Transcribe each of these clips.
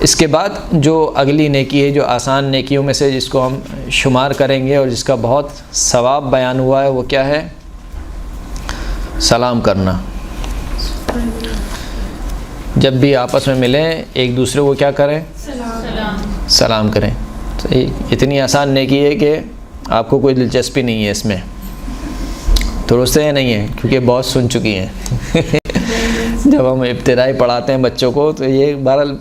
اس کے بعد جو اگلی نیکی ہے، جو آسان نیکیوں میں سے جس کو ہم شمار کریں گے اور جس کا بہت ثواب بیان ہوا ہے، وہ کیا ہے؟ سلام کرنا۔ جب بھی آپس میں ملیں ایک دوسرے کو کیا کریں؟ سلام کریں۔ تو اتنی آسان نیکی ہے کہ آپ کو کوئی دلچسپی نہیں ہے اس میں، درست ہے نہیں ہے؟ کیونکہ بہت سن چکی ہیں۔ جب ہم ابتدائی پڑھاتے ہیں بچوں کو تو یہ بہرحال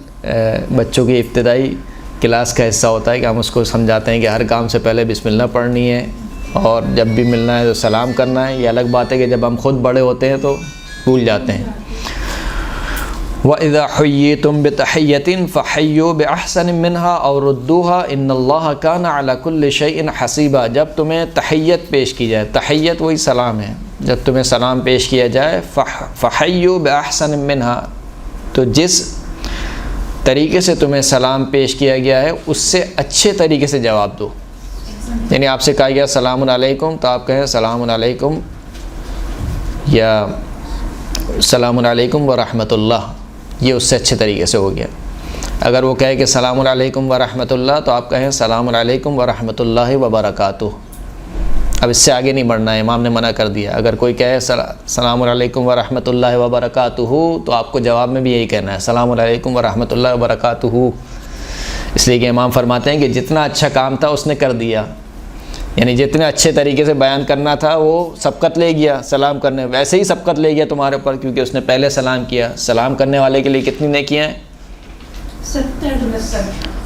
بچوں کی ابتدائی کلاس کا حصہ ہوتا ہے کہ ہم اس کو سمجھاتے ہیں کہ ہر کام سے پہلے بسم اللہ پڑھنی ہے، اور جب بھی ملنا ہے تو سلام کرنا ہے۔ یہ الگ بات ہے کہ جب ہم خود بڑے ہوتے ہیں تو بھول جاتے ہیں۔ وَإِذَا حُيِّيتُم بِتَحِيَّةٍ فَحَيُّوا بِأَحْسَنٍ مِّنْهَا أَوْ رُدُّوهَا إِنَّ اللَّهَ كَانَ عَلَى كُلِّ شَيْءٍ حَسِيبًا۔ جب تمہیں تحیت پیش کی جائے، تحیت وہی سلام ہے، جب تمہیں سلام پیش کیا جائے فَحَيُّوا بِأَحْسَنٍ مِّنْهَا، تو جس طریقے سے تمہیں سلام پیش کیا گیا ہے اس سے اچھے طریقے سے جواب دو۔ یعنی آپ سے کہا گیا السلام علیکم تو آپ کہیں السلام علیکم یا السلام علیکم ورحمۃ اللہ، یہ اس سے اچھے طریقے سے ہو گیا۔ اگر وہ کہے کہ السلام علیکم ورحمۃ اللہ تو آپ کہیں السلام علیکم ورحمۃ اللہ وبرکاتہ۔ اب اس سے آگے نہیں بڑھنا ہے، امام نے منع کر دیا۔ اگر کوئی کہے السلام علیکم ورحمۃ اللہ وبرکاتہ تو آپ کو جواب میں بھی یہی کہنا ہے السلام علیکم ورحمۃ اللہ وبرکاتہ، اس لیے کہ امام فرماتے ہیں کہ جتنا اچھا کام تھا اس نے کر دیا، یعنی جتنے اچھے طریقے سے بیان کرنا تھا وہ سبقت لے گیا سلام کرنے، ویسے ہی سبقت لے گیا تمہارے اوپر، کیونکہ اس نے پہلے سلام کیا۔ سلام کرنے والے کے لیے کتنی نیکیاں ہیں؟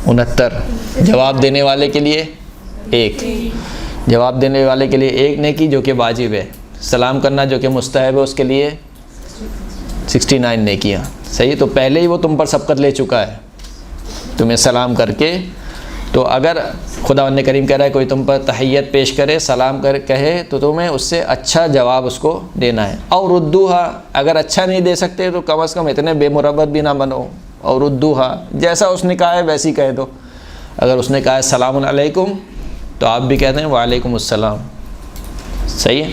69۔ جواب دینے والے کے لیے ایک، جواب دینے والے کے لیے ایک نیکی جو کہ واجب ہے، سلام کرنا جو کہ مستحب ہے اس کے لیے 69 نیکیاں۔ صحیح، تو پہلے ہی وہ تم پر سبقت لے چکا ہے تمہیں سلام کر کے۔ تو اگر خداوند کریم کہہ رہا ہے کوئی تم پر تحیت پیش کرے، سلام کہے، تو تمہیں اس سے اچھا جواب اس کو دینا ہے۔ اور ردوہا، اگر اچھا نہیں دے سکتے تو کم از کم اتنے بے مربت بھی نہ بنو۔ اور ردوہا، جیسا اس نے کہا ہے ویسی کہہ دو۔ اگر اس نے کہا ہے السلام علیکم تو آپ بھی کہتے ہیں وعلیکم السلام۔ صحیح ہے۔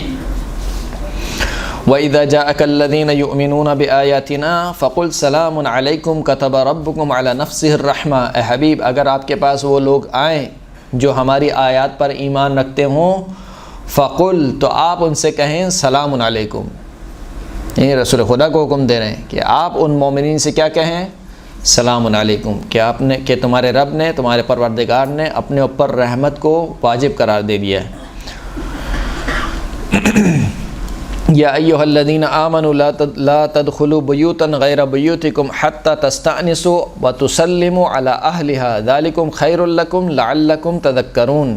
وَإِذَا جَاءَكَ الَّذِينَ يُؤْمِنُونَ بِآيَاتِنَا فَقُلْ سَلَامٌ عَلَيْكُمْ كَتَبَ رَبُّكُمْ عَلَى نَفْسِهِ الرَّحْمَةَ۔ اے حبیب، اگر آپ کے پاس وہ لوگ آئیں جو ہماری آیات پر ایمان رکھتے ہوں، فَقُلْ، تو آپ ان سے کہیں سلام علیکم۔ یہ رسول خدا کو حکم دے رہے ہیں کہ آپ ان مومنین سے کیا کہیں؟ سلام علیکم، کہ تمہارے رب نے، تمہارے پروردگار نے اپنے اوپر رحمت کو واجب قرار دے دیا ہے۔ یا ایھا الذین آمنوا لا تدخلوا بیوتا غیر بیوتکم حتی تستأنسوا وتسلموا علی اہلہا ذالکم خیر لکم لعلکم تذکرون۔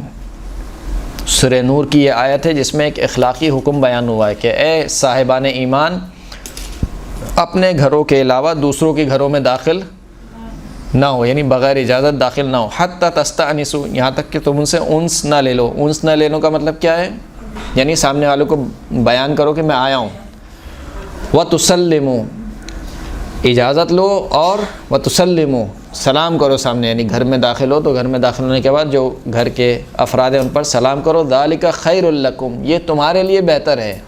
سورہ نور کی یہ آیت ہے جس میں ایک اخلاقی حکم بیان ہوا ہے کہ اے صاحبان ایمان، اپنے گھروں کے علاوہ دوسروں کے گھروں میں داخل نہ ہو، یعنی بغیر اجازت داخل نہ ہو۔ حتی تستأنسوا، یہاں تک کہ تم ان سے انس نہ لے لو۔ انس نہ لینے کا مطلب کیا ہے؟ یعنی سامنے والوں کو بیان کرو کہ میں آیا ہوں۔ وَتُسَلِّمُوا، اجازت لو، اور وَتُسَلِّمُوا، سلام کرو سامنے، یعنی گھر میں داخل ہو تو گھر میں داخل ہونے کے بعد جو گھر کے افراد ہیں ان پر سلام کرو۔ ذَلِكَ خَيْرٌ لَكُمْ، یہ تمہارے لیے بہتر ہے۔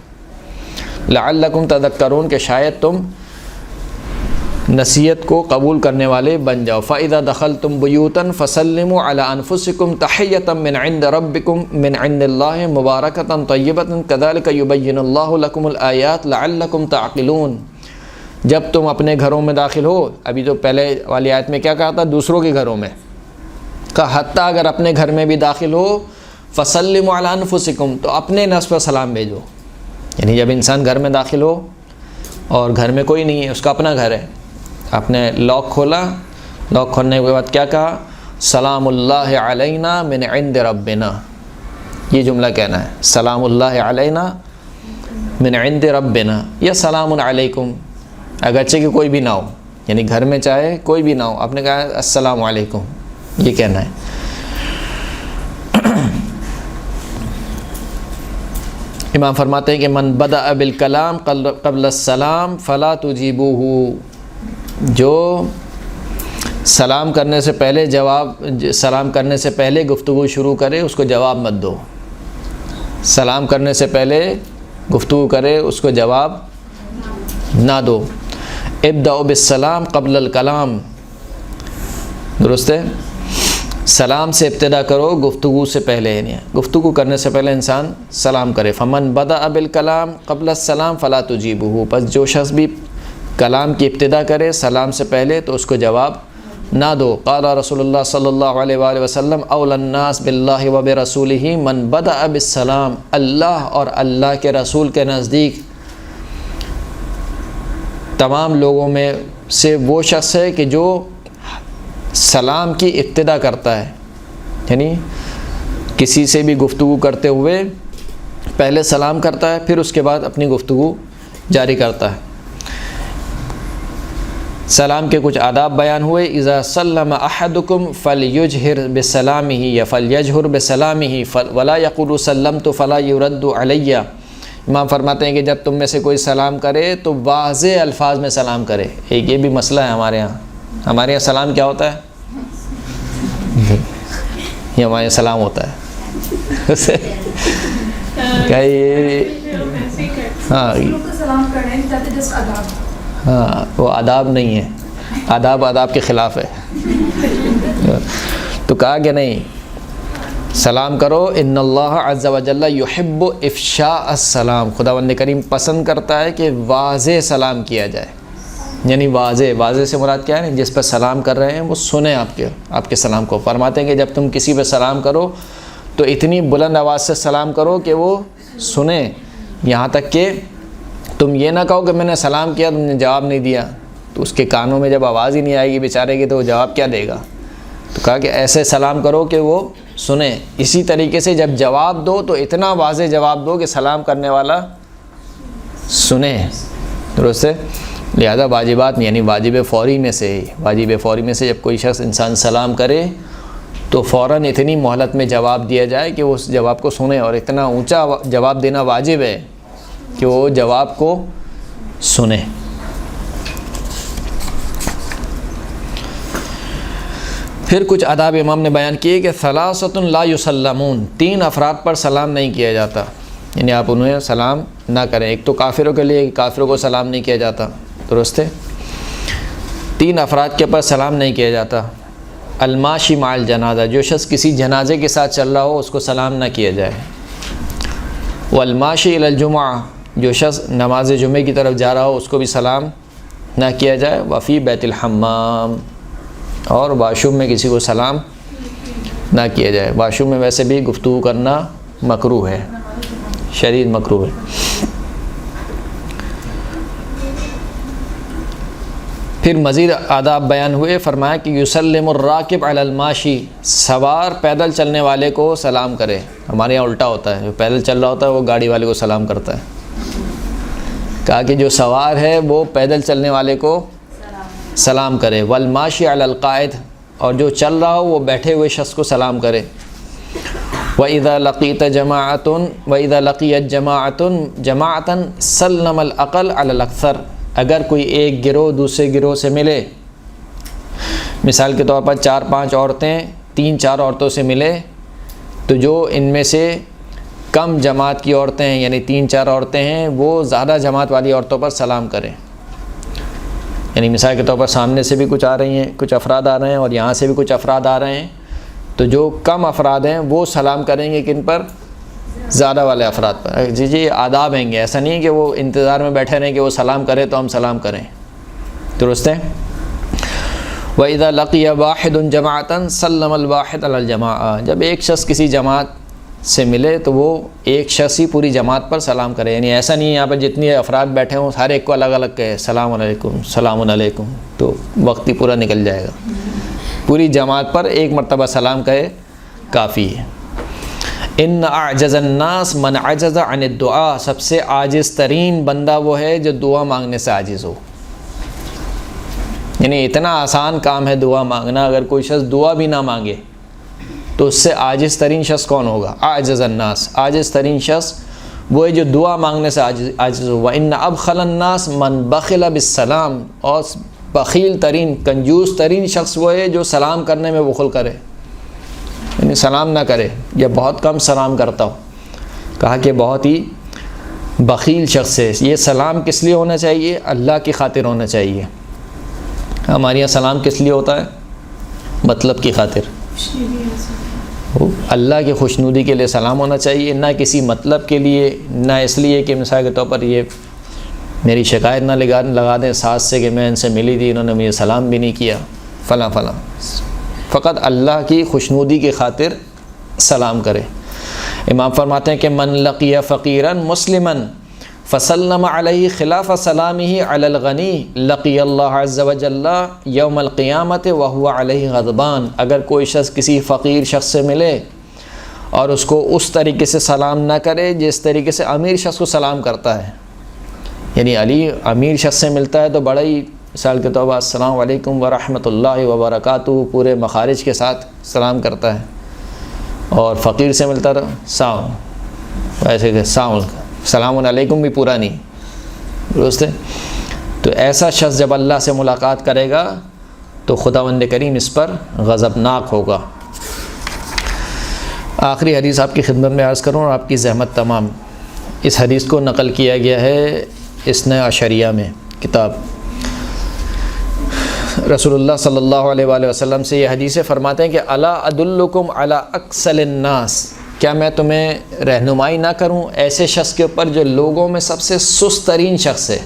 لَعَلَّكُمْ تَذَكَّرُونَ، کہ شاید تم نصیحت کو قبول کرنے والے بن جاؤ۔ فَإِذَا دَخَلْتُمْ بُيُوتًا فَسَلِّمُوا عَلَىٰ أَنفُسِكُمْ تَحِيَّةً مِّنْ عِندِ رَبِّكُمْ مِّنْ عِندِ اللَّهِ مُبَارَكَةً طَيِّبَةً كَذَلِكَ يُبَيِّنُ اللَّهُ لَكُمُ الْآيَاتِ لَعَلَّكُمْ تَعْقِلُونَ۔ جب تم اپنے گھروں میں داخل ہو، ابھی جو پہلے والی آیت میں کیا کہا تھا؟ دوسروں کے گھروں میں کہا، حتیٰ اگر اپنے گھر میں بھی داخل ہو، فَسَلِّمُوا عَلَىٰ أَنفُسِكُمْ، تو اپنے نفس پر سلام بھیجو۔ یعنی جب انسان گھر میں داخل ہو اور گھر میں کوئی نہیں ہے، اس کا اپنا گھر ہے، آپ نے لاک کھولا، لاک کھولنے کے بعد کیا کہا؟ سلام اللہ علینا من عند ربنا، یہ جملہ کہنا ہے، سلام اللہ علینا من عند ربنا، یا سلام علیکم، اگرچہ کہ کوئی بھی نہ ہو، یعنی گھر میں چاہے کوئی بھی نہ ہو، آپ نے کہا السلام علیکم، یہ کہنا ہے۔ امام فرماتے ہیں کہ من بدأ بالکلام قبل السلام فلا تجیبوہ، جو سلام کرنے سے پہلے گفتگو شروع کرے اس کو جواب مت دو۔ سلام کرنے سے پہلے گفتگو کرے اس کو جواب نہ دو۔ ابدأ بالسلام قبل الکلام، درست ہے؟ سلام سے ابتدا کرو گفتگو سے پہلے، یعنی گفتگو کرنے سے پہلے انسان سلام کرے۔ فمن بدأ بالکلام قبل السلام فلا تجیبہ، پس جو شخص بھی کلام کی ابتدا کرے سلام سے پہلے تو اس کو جواب نہ دو۔ قال رسول اللہ صلی اللہ علیہ وآلہ وسلم اولی الناس باللہ و برسولہ من بدأ بالسلام، اللہ اور اللہ کے رسول کے نزدیک تمام لوگوں میں سے وہ شخص ہے کہ جو سلام کی ابتدا کرتا ہے، یعنی کسی سے بھی گفتگو کرتے ہوئے پہلے سلام کرتا ہے، پھر اس کے بعد اپنی گفتگو جاری کرتا ہے۔ سلام کے کچھ آداب بیان ہوئے۔ اذا سلم احدکم فلیجہر بسلامہ یا فلیجہر بسلامہ ولا یقول سلمت فلا یرد علی۔ امام فرماتے ہیں کہ جب تم میں سے کوئی سلام کرے تو واضح الفاظ میں سلام کرے۔ ایک یہ بھی مسئلہ ہے ہمارے یہاں سلام کیا ہوتا ہے؟ یہ ہمارے یہاں سلام ہوتا ہے ہاں وہ آداب نہیں ہے، آداب کے خلاف ہے۔ تو کہا کہ نہیں، سلام کرو، ان اللہ عز و جل یحب افشاء السلام، خداوند کریم پسند کرتا ہے کہ واضح سلام کیا جائے، یعنی واضح سے مراد کیا ہے؟ جس پر سلام کر رہے ہیں وہ سنیں آپ کے سلام کو۔ فرماتے ہیں کہ جب تم کسی پہ سلام کرو تو اتنی بلند آواز سے سلام کرو کہ وہ سنیں، یہاں تک کہ تم یہ نہ کہو کہ میں نے سلام کیا تم نے جواب نہیں دیا، تو اس کے کانوں میں جب آواز ہی نہیں آئے گی بیچارے کی تو وہ جواب کیا دے گا؟ تو کہا کہ ایسے سلام کرو کہ وہ سنیں۔ اسی طریقے سے جب جواب دو تو اتنا واضح جواب دو کہ سلام کرنے والا سنے، درست ہے؟ لہذا واجبات یعنی واجب فوری میں سے جب کوئی شخص انسان سلام کرے تو فوراً اتنی مہلت میں جواب دیا جائے کہ وہ اس جواب کو سنے، اور اتنا اونچا جواب دینا واجب ہے کہ وہ جواب کو سنے۔ پھر کچھ آداب امام نے بیان کیے کہ ثلاثۃ لا یسلمون، 3 افراد پر سلام نہیں کیا جاتا، یعنی آپ انہیں سلام نہ کریں۔ ایک تو کافروں کے لیے، کافروں کو سلام نہیں کیا جاتا، درست ہے؟ 3 افراد کے پر سلام نہیں کیا جاتا۔ الماشی مع الجنازہ، جو شخص کسی جنازے کے ساتھ چل رہا ہو اس کو سلام نہ کیا جائے۔ والماشی الی الجمعہ، جو شخص نماز جمعے کی طرف جا رہا ہو اس کو بھی سلام نہ کیا جائے۔ وفی بیت الحمام، اور واش روم میں کسی کو سلام نہ کیا جائے۔ واش روم میں ویسے بھی گفتگو کرنا مکروہ ہے، شدید مکروہ ہے۔ پھر مزید آداب بیان ہوئے، فرمایا کہ یسلم الراکب علی الماشی، سوار پیدل چلنے والے کو سلام کرے۔ ہمارے یہاں الٹا ہوتا ہے، جو پیدل چل رہا ہوتا ہے وہ گاڑی والے کو سلام کرتا ہے۔ کہا کہ جو سوار ہے وہ پیدل چلنے والے کو سلام کرے۔ والماشی علی القاعد، اور جو چل رہا ہو وہ بیٹھے ہوئے شخص کو سلام کرے۔ وَإِذَا لَقِيتَ جَمَاعَةٌ جَمَاعَةً سَلَّمَ الْأَقَلَّ عَلَى الْأَكْثَرِ، اگر کوئی ایک گروہ دوسرے گروہ سے ملے، مثال کے طور پر 4-5 عورتیں 3-4 عورتوں سے ملے، تو جو ان میں سے کم جماعت کی عورتیں ہیں یعنی 3-4 عورتیں ہیں وہ زیادہ جماعت والی عورتوں پر سلام کریں۔ یعنی مثال کے طور پر سامنے سے بھی کچھ آ رہی ہیں، کچھ افراد آ رہے ہیں، اور یہاں سے بھی کچھ افراد آ رہے ہیں، تو جو کم افراد ہیں وہ سلام کریں گے کن پر؟ زیادہ والے افراد پر۔ جی آداب ہیں گے، ایسا نہیں ہے کہ وہ انتظار میں بیٹھے رہیں کہ وہ سلام کرے تو ہم سلام کریں، درست ہے؟ وَإِذَا لَقِيَ وَاحِدٌ جَمَاعَةً سَلَّمَ الْوَاحِدُ عَلَى الْجَمَاعَةِ، جب ایک شخص کسی جماعت سے ملے تو وہ ایک شخص ہی پوری جماعت پر سلام کرے، یعنی ایسا نہیں ہے یہاں پر جتنی افراد بیٹھے ہوں ہر ایک کو الگ الگ کہے السلام علیکم السلام علیکم، تو وقت ہی پورا نکل جائے گا۔ پوری جماعت پر ایک مرتبہ سلام کہے کافی ہے۔ ان اعجز الناس من عجز عن الدعاء، سب سے عاجز ترین بندہ وہ ہے جو دعا مانگنے سے عاجز ہو، یعنی اتنا آسان کام ہے دعا مانگنا، اگر کوئی شخص دعا بھی نہ مانگے تو اس سے عاجز ترین شخص کون ہوگا؟ اعجز الناس، عاجز ترین شخص وہ ہے جو دعا مانگنے سے عاجز ہو۔ وَإِنَّ أَبْخَلَ النَّاسِ مَنْ بَخِلَ بِالسَّلَامِ، اور بخیل ترین کنجوس ترین شخص وہ ہے جو سلام کرنے میں بخل کرے، یعنی سلام نہ کرے یا بہت کم سلام کرتا ہو۔ کہا کہ بہت ہی بخیل شخص ہے۔ یہ سلام کس لیے ہونا چاہیے؟ اللہ کی خاطر ہونا چاہیے۔ ہمارے یہاں سلام کس لیے ہوتا ہے؟ مطلب کی خاطر، اللہ کی خوشنودی کے لیے سلام ہونا چاہیے، نہ کسی مطلب کے لیے، نہ اس لیے کہ مثال کے طور پر یہ میری شکایت نہ لگا دیں ساس سے کہ میں ان سے ملی تھی انہوں نے مجھے سلام بھی نہیں کیا فلاں فلاں، فقط اللہ کی خوشنودی کی خاطر سلام کرے۔ امام فرماتے ہیں کہ من لقی فقیرا مسلما فسلم علیہ خلاف سلامہ علی الغنی لقی اللہ عز وجل یوم القیامت وہو علیہ غضبان، اگر کوئی شخص کسی فقیر شخص سے ملے اور اس کو اس طریقے سے سلام نہ کرے جس طریقے سے امیر شخص کو سلام کرتا ہے، یعنی علی امیر شخص سے ملتا ہے تو بڑا ہی مثال کے طور پر السلام علیکم ورحمۃ اللہ وبرکاتہ پورے مخارج کے ساتھ سلام کرتا ہے، اور فقیر سے ملتا رہا سلام ایسے کہ سلام علیکم بھی پورا نہیں، درست ہے؟ تو ایسا شخص جب اللہ سے ملاقات کرے گا تو خداوند کریم اس پر غضبناک ہوگا۔ آخری حدیث آپ کی خدمت میں عرض کروں اور آپ کی زحمت تمام، اس حدیث کو نقل کیا گیا ہے اثنا عشریہ میں کتاب۔ رسول اللہ صلی اللہ علیہ وآلہ وسلم سے یہ حدیث فرماتے ہیں کہ الا ادلکم علی اکسل الناس، کیا میں تمہیں رہنمائی نہ کروں ایسے شخص کے اوپر جو لوگوں میں سب سے سست ترین شخص ہے،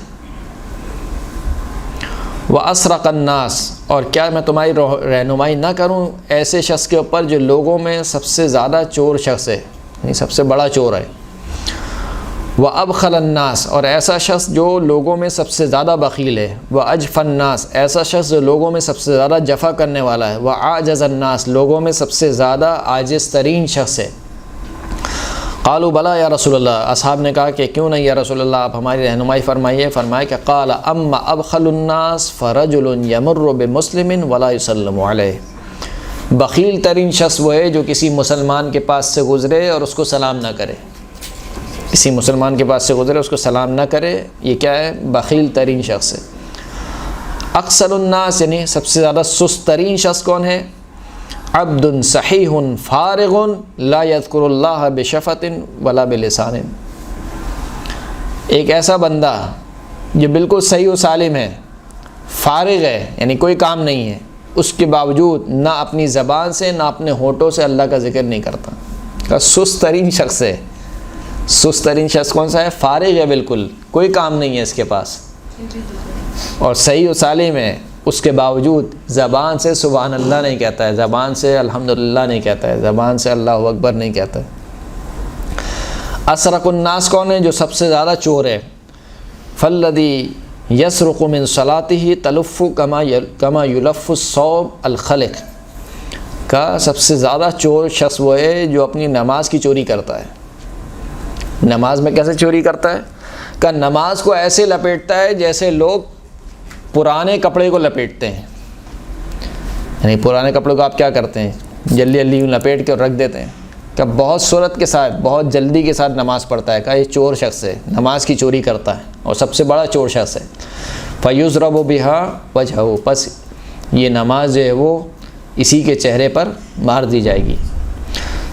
واسرق الناس، اور کیا میں تمہاری رہنمائی نہ کروں ایسے شخص کے اوپر جو لوگوں میں سب سے زیادہ چور شخص ہے، یعنی سب سے بڑا چور ہے، وابخل الناس، اور ایسا شخص جو لوگوں میں سب سے زیادہ بخیل ہے، واجف الناس، ایسا شخص جو لوگوں میں سب سے زیادہ جفا کرنے والا ہے، واعجز الناس، لوگوں میں سب سے زیادہ عاجز ترین شخص ہے۔ قالوا بلا یا رسول اللہ، اصحاب نے کہا کہ کیوں نہیں یا رسول اللہ آپ ہماری رہنمائی فرمائیے۔ فرمایا کہ قال اما ابخل الناس فرجل یمر بمسلم ولا یسلم علیہ، بخیل ترین شخص وہ ہے جو کسی مسلمان کے پاس سے گزرے اور اس کو سلام نہ کرے، کسی مسلمان کے پاس سے گزرے اس کو سلام نہ کرے، یہ کیا ہے؟ بخیل ترین شخص ہے۔ اکثر الناس یعنی سب سے زیادہ سست ترین شخص کون ہے؟ عبد صحیح فارغ لا یذکر اللہ بشفۃ ولا بلسان، ایک ایسا بندہ جو بالکل صحیح و سالم ہے، فارغ ہے یعنی کوئی کام نہیں ہے، اس کے باوجود نہ اپنی زبان سے نہ اپنے ہونٹوں سے اللہ کا ذکر نہیں کرتا، سست ترین شخص ہے۔ سست ترین شخص کون سا ہے؟ فارغ ہے، بالکل کوئی کام نہیں ہے اس کے پاس، اور صحیح و سالم ہے، اس کے باوجود زبان سے سبحان اللہ نہیں کہتا ہے، زبان سے الحمدللہ نہیں کہتا ہے، زبان سے اللہ اکبر نہیں کہتا ہے۔ اسرق الناس کون ہے؟ جو سب سے زیادہ چور ہے۔ فالذی یسرق من صلاتہ تلف کما یلف الثوب الخلق، کا سب سے زیادہ چور شخص وہ ہے جو اپنی نماز کی چوری کرتا ہے۔ نماز میں کیسے چوری کرتا ہے؟ کہ نماز کو ایسے لپیٹتا ہے جیسے لوگ پرانے کپڑے کو لپیٹتے ہیں، یعنی پرانے کپڑے کو آپ کیا کرتے ہیں؟ جلدی جلدی لپیٹ کے رکھ دیتے ہیں، کہ بہت سرعت کے ساتھ بہت جلدی کے ساتھ نماز پڑھتا ہے، کہ یہ چور شخص ہے، نماز کی چوری کرتا ہے اور سب سے بڑا چور شخص ہے۔ فَيُضْرَبُ بِهَا وَجْهَهُ، پس یہ نماز جو ہے وہ اسی کے چہرے پر مار دی جائے گی۔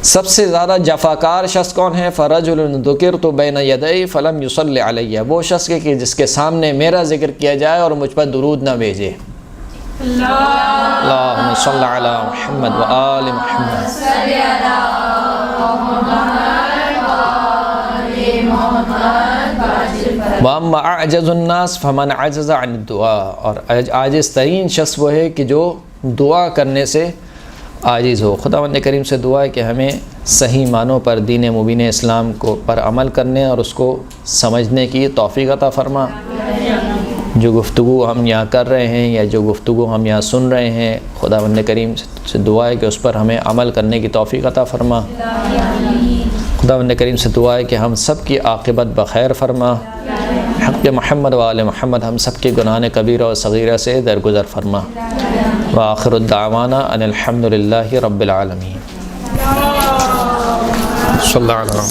سب سے زیادہ جفاکار شخص کون ہے؟ فَرَجُلٌ ذُكِرْتُ بَيْنَ يَدَيْ فَلَمْ يُصَلِّ عَلَيَّ، وہ شخص کہ جس کے سامنے میرا ذکر کیا جائے اور مجھ پر درود نہ بھیجے۔ اللہم صلی علی محمد وآل محمد۔ وَأَمَّا أَعْجَزُ النَّاسِ فَمَنْ عَجَزَ عَنِ الدُّعَاءِ، اور عاجز ترین شخص وہ ہے کہ جو دعا کرنے سے عاجز ہو۔ خداوند کریم سے دعا ہے کہ ہمیں صحیح معنوں پر دین مبین اسلام کو پر عمل کرنے اور اس کو سمجھنے کی توفیق عطا فرما۔ جو گفتگو ہم یہاں کر رہے ہیں یا جو گفتگو ہم یہاں سن رہے ہیں، خداوند کریم سے دعا ہے کہ اس پر ہمیں عمل کرنے کی توفیق عطا فرما۔ خداوند کریم سے دعا ہے کہ ہم سب کی عاقبت بخیر فرما۔ حق محمد و آل محمد ہم سب کے گناہ کبیرہ و صغیرہ سے درگزر فرما۔ وآخر الدعوانا ان الحمد للہ رب العالمین۔ صلی اللہ علیہ وسلم۔